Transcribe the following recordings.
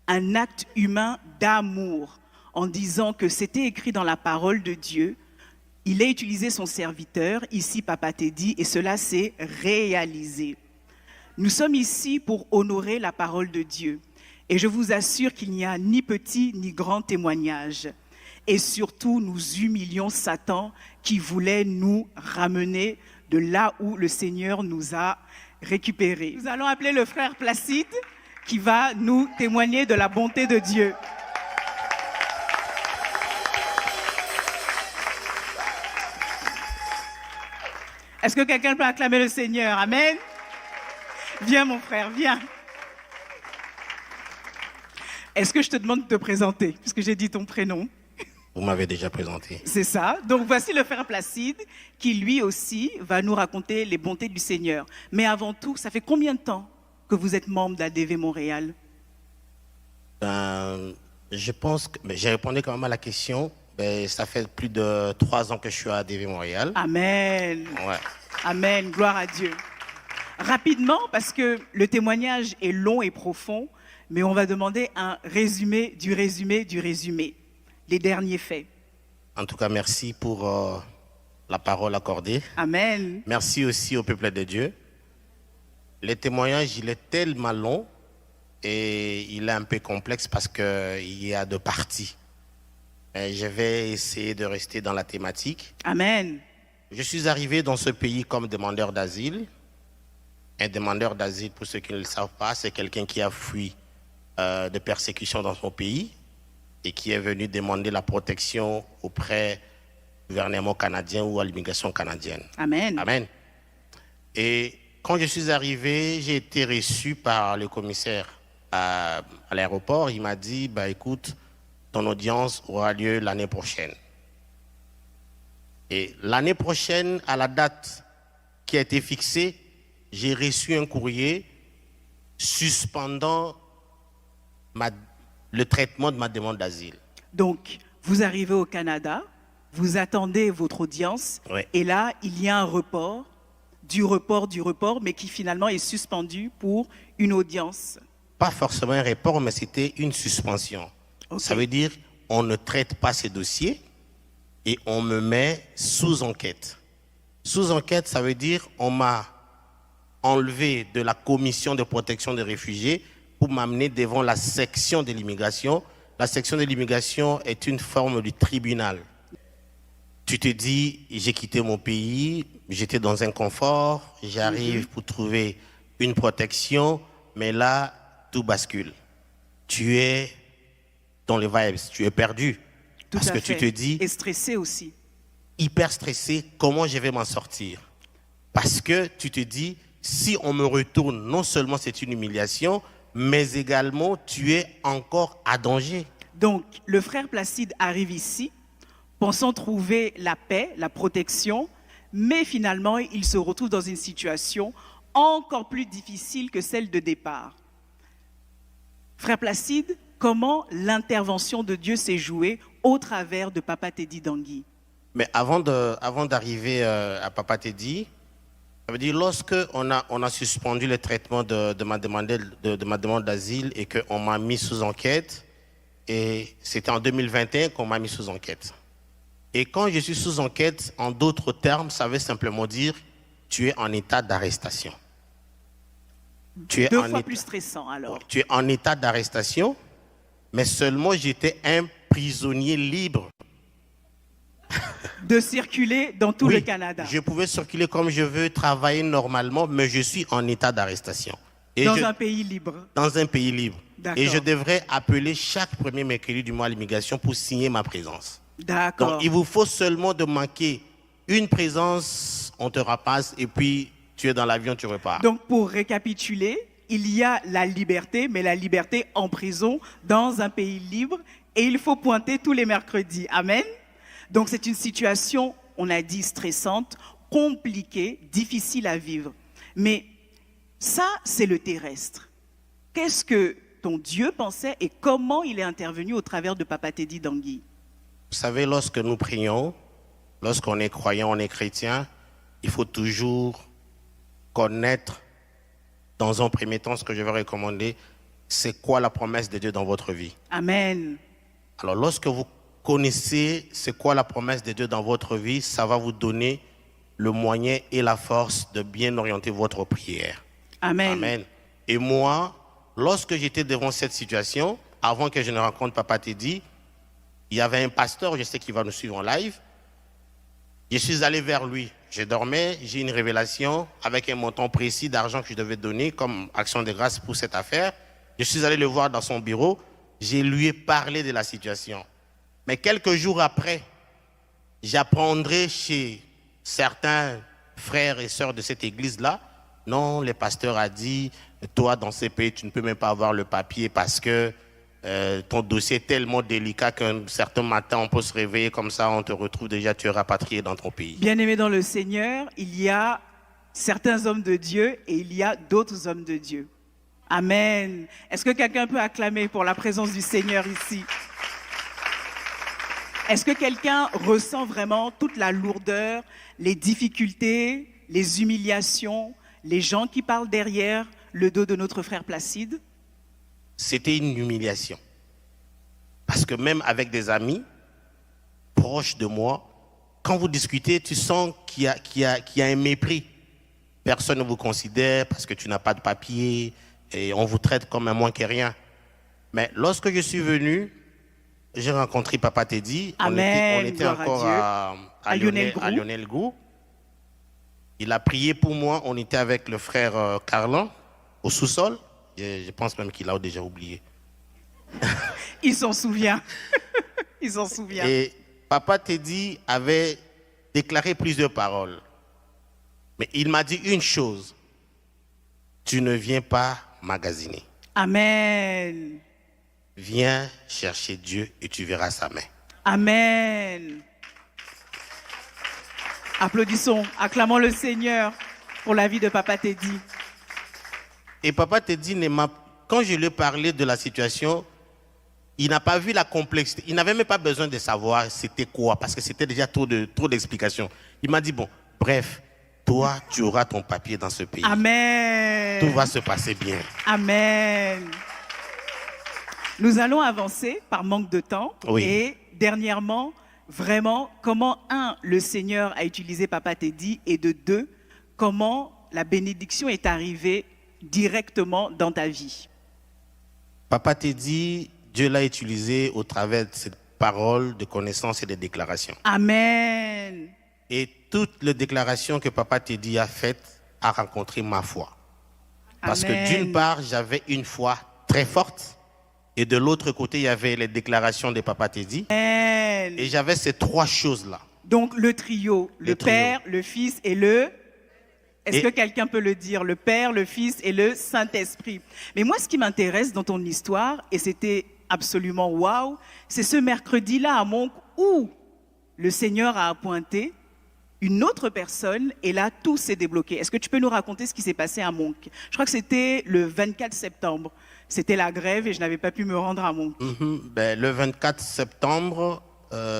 un acte humain d'amour en disant que c'était écrit dans la parole de Dieu. Il a utilisé son serviteur, ici Papa Teddy, et cela s'est réalisé. Nous sommes ici pour honorer la parole de Dieu. Et je vous assure qu'il n'y a ni petit ni grand témoignage. Et surtout, nous humilions Satan qui voulait nous ramener de là où le Seigneur nous a récupérés. Nous allons appeler le frère Placide qui va nous témoigner de la bonté de Dieu. Est-ce que quelqu'un peut acclamer le Seigneur? Amen. Viens mon frère, viens. Est-ce que je te demande de te présenter, puisque j'ai dit ton prénom? Vous m'avez déjà présenté. C'est ça. Donc voici le frère Placide qui lui aussi va nous raconter les bontés du Seigneur. Mais avant tout, ça fait combien de temps que vous êtes membre d'ADV Montréal? Je pense que j'ai répondu quand même à la question. Ça fait plus de 3 ans que je suis à ADV Montréal. Amen. Ouais. Amen. Gloire à Dieu. Rapidement, parce que le témoignage est long et profond, mais on va demander un résumé du résumé du résumé. Les derniers faits. En tout cas, merci pour la parole accordée. Amen. Merci aussi au peuple de Dieu. Le témoignage, il est tellement long et il est un peu complexe parce qu'il y a 2 parties. Mais je vais essayer de rester dans la thématique. Amen. Je suis arrivé dans ce pays comme demandeur d'asile. Un demandeur d'asile, pour ceux qui ne le savent pas, c'est quelqu'un qui a fui de persécution dans son pays et qui est venu demander la protection auprès du gouvernement canadien ou à l'immigration canadienne. Amen. Amen. Et quand je suis arrivé, j'ai été reçu par le commissaire à l'aéroport. Il m'a dit, écoute, ton audience aura lieu l'année prochaine. Et l'année prochaine, à la date qui a été fixée, j'ai reçu un courrier suspendant le traitement de ma demande d'asile. Donc, vous arrivez au Canada, vous attendez votre audience, Oui. et là, il y a un report, mais qui finalement est suspendu pour une audience. Pas forcément un report, mais c'était une suspension. Okay. Ça veut dire on ne traite pas ces dossiers et on me met sous enquête. Sous enquête, ça veut dire on m'a enlevé de la commission de protection des réfugiés pour m'amener devant la section de l'immigration. La section de l'immigration est une forme du tribunal. Tu te dis, j'ai quitté mon pays, j'étais dans un confort, j'arrive pour trouver une protection, mais là, tout bascule. Tu es dans les vibes, tu es perdu. Tout parce à que fait. tu te dis, et stressé aussi. hyper stressé, comment je vais m'en sortir? Parce que tu te dis, si on me retourne, non seulement c'est une humiliation, mais également tu es encore à danger. Donc, le frère Placide arrive ici, pensant trouver la paix, la protection, mais finalement, il se retrouve dans une situation encore plus difficile que celle de départ. Frère Placide, comment l'intervention de Dieu s'est jouée au travers de Papa Teddy Dangui? Mais avant d'arriver à Papa Teddy, ça veut dire lorsque on a suspendu le traitement de ma demande d'asile et qu'on m'a mis sous enquête, et c'était en 2021 qu'on m'a mis sous enquête. Et quand je suis sous enquête, en d'autres termes, ça veut simplement dire tu es en état d'arrestation. Deux fois plus stressant alors. Tu es en état d'arrestation, mais seulement j'étais un prisonnier libre. De circuler dans tout le Canada. Je pouvais circuler comme je veux, travailler normalement, mais je suis en état d'arrestation. Dans un pays libre. Dans un pays libre. D'accord. Et je devrais appeler chaque premier mercredi du mois à l'immigration pour signer ma présence. D'accord. Donc il vous faut seulement de manquer une présence, on te rapasse et puis tu es dans l'avion, tu repars. Donc pour récapituler, il y a la liberté, mais la liberté en prison dans un pays libre et il faut pointer tous les mercredis. Amen. Donc c'est une situation, on a dit, stressante, compliquée, difficile à vivre. Mais ça, c'est le terrestre. Qu'est-ce que ton Dieu pensait et comment il est intervenu au travers de Papa Teddy Dangui? Vous savez, lorsque nous prions, lorsqu'on est croyant, on est chrétien, il faut toujours connaître, dans un premier temps, ce que je vais recommander, c'est quoi la promesse de Dieu dans votre vie. Amen. Alors, lorsque vous connaissez c'est quoi la promesse de Dieu dans votre vie, ça va vous donner le moyen et la force de bien orienter votre prière. Amen. Amen. Et moi, lorsque j'étais devant cette situation, avant que je ne rencontre Papa Teddy, il y avait un pasteur, je sais qu'il va nous suivre en live. Je suis allé vers lui. Je dormais, j'ai une révélation avec un montant précis d'argent que je devais donner comme action de grâce pour cette affaire. Je suis allé le voir dans son bureau. Je lui ai parlé de la situation. Mais quelques jours après, j'apprendrai chez certains frères et sœurs de cette église-là, non, le pasteur a dit, toi, dans ces pays, tu ne peux même pas avoir le papier parce que ton dossier est tellement délicat qu'un certain matin, on peut se réveiller comme ça, on te retrouve déjà, tu es rapatrié dans ton pays. Bien-aimé dans le Seigneur, il y a certains hommes de Dieu et il y a d'autres hommes de Dieu. Amen. Est-ce que quelqu'un peut acclamer pour la présence du Seigneur ici? Est-ce que quelqu'un ressent vraiment toute la lourdeur, les difficultés, les humiliations, les gens qui parlent derrière le dos de notre frère Placide? C'était une humiliation. Parce que même avec des amis proches de moi, quand vous discutez, tu sens qu'il y a un mépris. Personne ne vous considère parce que tu n'as pas de papier et on vous traite comme un moins que rien. Mais lorsque je suis venu, j'ai rencontré Papa Teddy. Amen. On était encore à Lionel Gou. Il a prié pour moi. On était avec le frère Carlan au sous-sol. Je pense même qu'il a déjà oublié. Il s'en souvient. Il s'en souvient. Et Papa Teddy avait déclaré plusieurs paroles. Mais il m'a dit une chose. Tu ne viens pas magasiner. Amen. Viens chercher Dieu et tu verras sa main. Amen. Applaudissons, acclamons le Seigneur pour la vie de Papa Teddy. Et Papa Teddy, quand je lui ai parlé de la situation, il n'a pas vu la complexité. Il n'avait même pas besoin de savoir c'était quoi, parce que c'était déjà trop d'explications. Il m'a dit, bon, bref, toi, tu auras ton papier dans ce pays. Amen. Tout va se passer bien. Amen. Nous allons avancer par manque de temps. Oui. Et dernièrement, vraiment, comment, le Seigneur a utilisé Papa Teddy, et de deux, comment la bénédiction est arrivée directement dans ta vie. Papa Teddy, Dieu l'a utilisé au travers de ses paroles de connaissance et de déclarations. Amen. Et toutes les déclarations que Papa Teddy a faites a rencontré ma foi. Parce Amen. que d'une part, j'avais une foi très forte. Et de l'autre côté, il y avait les déclarations de Papa Teddy. Amen. Et j'avais ces trois choses-là. Donc le trio, le Père, le Fils et le... Est-ce que quelqu'un peut le dire? Le Père, le Fils et le Saint-Esprit. Mais moi, ce qui m'intéresse dans ton histoire, et c'était absolument waouh, c'est ce mercredi-là à Monk où le Seigneur a appointé une autre personne et là, tout s'est débloqué. Est-ce que tu peux nous raconter ce qui s'est passé à Monk? Je crois que c'était le 24 septembre. C'était la grève et je n'avais pas pu me rendre à Monk. Le 24 septembre,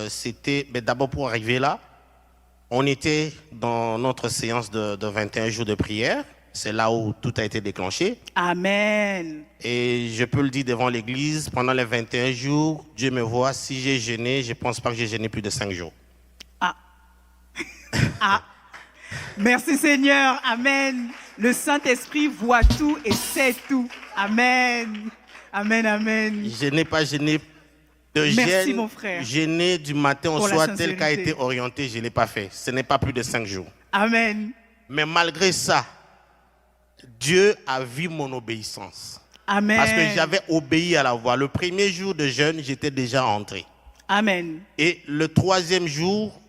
c'était... d'abord, pour arriver là, on était dans notre séance de 21 jours de prière. C'est là où tout a été déclenché. Amen. Et je peux le dire devant l'église, pendant les 21 jours, Dieu me voit. Si j'ai jeûné, je ne pense pas que j'ai jeûné plus de 5 jours. Merci Seigneur. Amen. Le Saint-Esprit voit tout et sait tout. Amen. Amen, amen. Je n'ai pas jeûné de Merci, jeûne, mon frère. jeûner du matin au Pour la soir tel sincérité. qu'a été orienté, je ne l'ai pas fait. Ce n'est pas plus de 5 jours. Amen. Mais malgré ça, Dieu a vu mon obéissance. Amen. Parce que j'avais obéi à la voix. Le premier jour de jeûne, j'étais déjà entré. Amen. Et le troisième jour,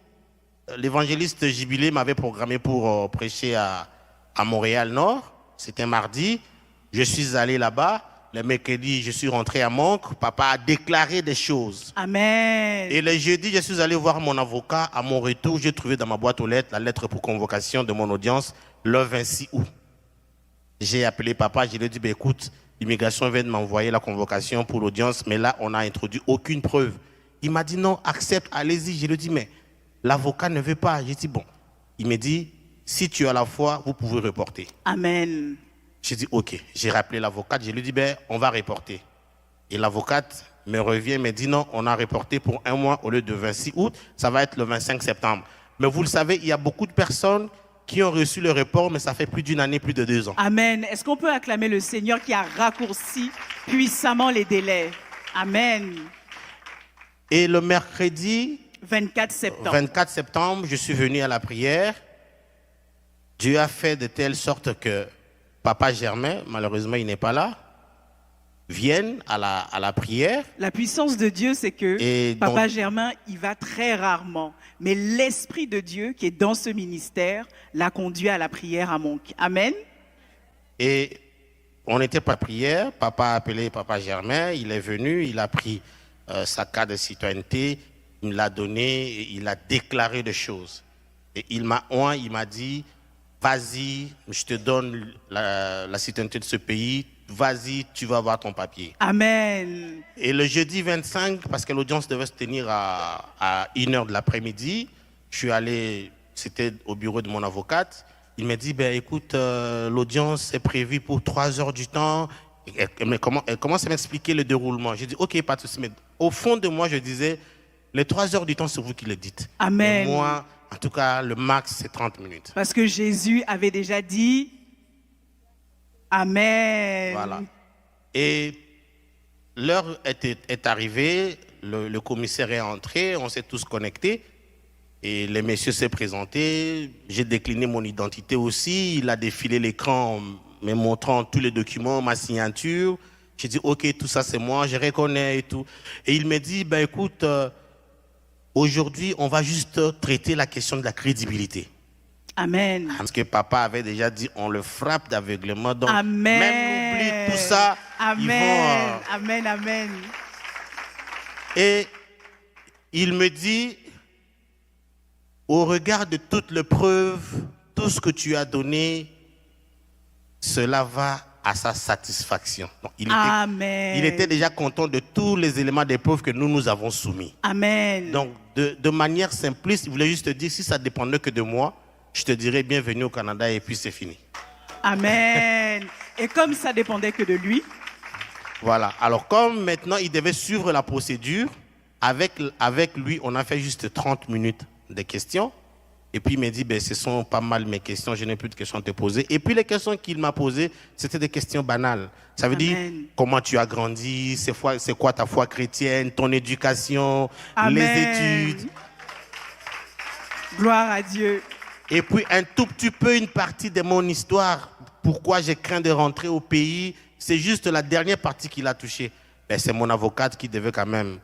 l'évangéliste Jubilé m'avait programmé pour prêcher à Montréal-Nord. C'était mardi. Je suis allé là-bas. Le mercredi, je suis rentré à Monk. Papa a déclaré des choses. Amen. Et le jeudi, je suis allé voir mon avocat. À mon retour, j'ai trouvé dans ma boîte aux lettres la lettre pour convocation de mon audience le 26 août. J'ai appelé papa, je lui ai dit, écoute, l'immigration vient de m'envoyer la convocation pour l'audience, mais là, on n'a introduit aucune preuve. Il m'a dit, non, accepte, allez-y. Je lui ai dit, mais l'avocat ne veut pas. J'ai dit, bon. Il m'a dit, si tu as la foi, vous pouvez reporter. Amen. J'ai dit, OK. J'ai rappelé l'avocate. Je lui ai dit, ben, on va reporter. Et l'avocate me revient, me dit, non, on a reporté pour 1 mois au lieu de 26 août. Ça va être le 25 septembre. Mais vous le savez, il y a beaucoup de personnes qui ont reçu le report, mais ça fait plus d'1 année, plus de 2 ans. Amen. Est-ce qu'on peut acclamer le Seigneur qui a raccourci puissamment les délais? Amen. Et le mercredi 24 septembre. 24 septembre, je suis venu à la prière. Dieu a fait de telle sorte que Papa Germain, malheureusement il n'est pas là, vienne à la prière. La puissance de Dieu, c'est que Et Papa donc- Germain, il va très rarement. Mais l'Esprit de Dieu qui est dans ce ministère l'a conduit à la prière à Monk. Amen. Et on n'était pas à prière. Papa a appelé Papa Germain. Il est venu, il a pris sa carte de citoyenneté, il me l'a donné, et il a déclaré des choses. Et il m'a dit, vas-y, je te donne la citoyenneté de ce pays, vas-y, tu vas avoir ton papier. Amen. Et le jeudi 25, parce que l'audience devait se tenir à 1h de l'après-midi, je suis allé, c'était au bureau de mon avocate. Il m'a dit, ben écoute, l'audience est prévue pour 3 heures du temps. Elle commence à m'expliquer le déroulement. J'ai dit, ok, pas de souci. Mais au fond de moi, je disais, les 3 heures du temps, c'est vous qui le dites. Amen. Et moi, en tout cas, le max, c'est 30 minutes. Parce que Jésus avait déjà dit Amen. Voilà. Et l'heure est arrivée, le commissaire est entré, on s'est tous connectés. Et les messieurs s'est présenté, j'ai décliné mon identité aussi, il a défilé l'écran me montrant tous les documents, ma signature. J'ai dit, ok, tout ça c'est moi, je reconnais et tout. Et il me dit, ben écoute, aujourd'hui on va juste traiter la question de la crédibilité. Amen. Parce que papa avait déjà dit, on le frappe d'aveuglement, donc Amen. même oublie tout ça, Amen. ils vont... Amen, amen. Et il me dit, au regard de toutes les preuves, tout ce que tu as donné, cela va à sa satisfaction. Donc, Amen. il était déjà content de tous les éléments des preuves que nous avons soumis. Amen. Donc, de manière simpliste, il voulait juste te dire, si ça dépendait que de moi, je te dirais bienvenue au Canada et puis c'est fini. Amen. Et comme ça dépendait que de lui, Voilà. Alors, comme maintenant, il devait suivre la procédure, avec lui, on a fait juste 30 minutes de questions. Et puis, il m'a dit, ben, ce sont pas mal mes questions, je n'ai plus de questions à te poser. Et puis, les questions qu'il m'a posées, c'était des questions banales. Ça veut Amen. dire, comment tu as grandi, c'est quoi ta foi chrétienne, ton éducation, Amen. les études. Gloire à Dieu. Et puis, un tout petit peu, une partie de mon histoire, pourquoi j'ai craint de rentrer au pays. C'est juste la dernière partie qu'il a touchée. Ben, c'est mon avocate qui devait quand même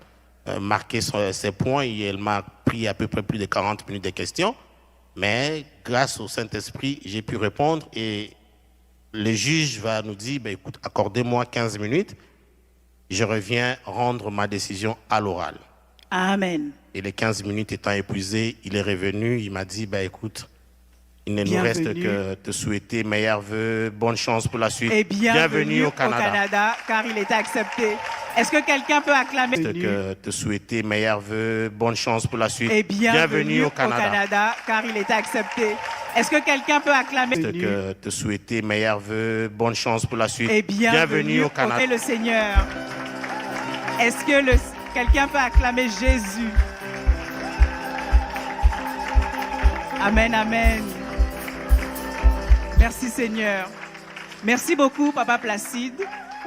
marquer ses points et elle m'a pris à peu près plus de 40 minutes de questions. Mais grâce au Saint-Esprit, j'ai pu répondre et le juge va nous dire, ben, écoute, accordez-moi 15 minutes, je reviens rendre ma décision à l'oral. Amen. Et les 15 minutes étant épuisées, il est revenu, il m'a dit, ben, écoute, il ne nous reste que te souhaiter meilleurs vœux, bonne chance pour la suite. Et bienvenue au Canada. car il était accepté. Est-ce que quelqu'un peut acclamer? Que te souhaiter meilleurs vœux, bonne chance pour la suite. Et bienvenue au Canada, car il était accepté. Est-ce que quelqu'un peut acclamer? Que te souhaiter meilleurs vœux, bonne chance pour la suite. Et bienvenue au Canada. le Seigneur. Est-ce que quelqu'un peut acclamer Jésus? Amen, amen. Merci Seigneur. Merci beaucoup Papa Placide.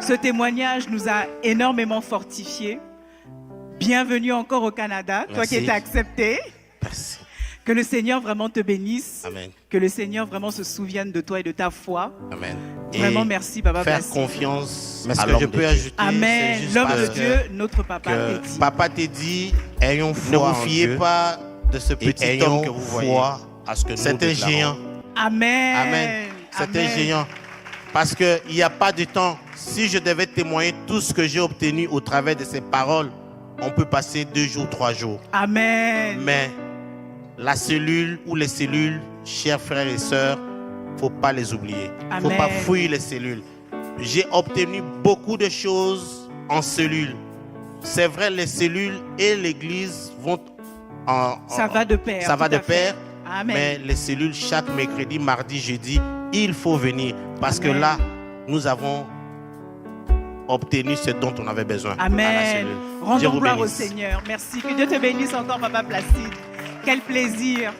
Ce témoignage nous a énormément fortifiés. Bienvenue encore au Canada, Merci. toi qui étais accepté. Merci. Que le Seigneur vraiment te bénisse. Amen. Que le Seigneur vraiment se souvienne de toi et de ta foi. Amen. Vraiment Et merci Papa faire Placide. confiance Mais ce à que l'homme je de peux Dieu. ajouter, Amen. c'est juste L'homme parce de que- Dieu, notre Papa Que t'a dit. papa t'a dit, ayons foi Ne vous en fiez Dieu pas de ce et petit ayons homme que vous voyez. foi à ce que nous C'est un déclarons. géant. Amen. Amen. C'est un Amen. géant. Parce qu'il n'y a pas de temps. Si je devais témoigner tout ce que j'ai obtenu au travers de ces paroles, on peut passer 2 jours, 3 jours. Amen. Mais la cellule ou les cellules, chers frères et sœurs, il ne faut pas les oublier. Il ne faut Amen. pas fouiller les cellules. J'ai obtenu beaucoup de choses en cellules. C'est vrai, les cellules et l'église vont Ça va de pair. Ça va tout de à fait. pair. Amen. Mais les cellules, chaque mercredi, mardi, jeudi, il faut venir. Parce que Amen. là, nous avons obtenu ce dont on avait besoin. Amen. Dieu Rendons vous gloire au bénisse. Seigneur. Merci. Que Dieu te bénisse encore, Papa Placide. Quel plaisir.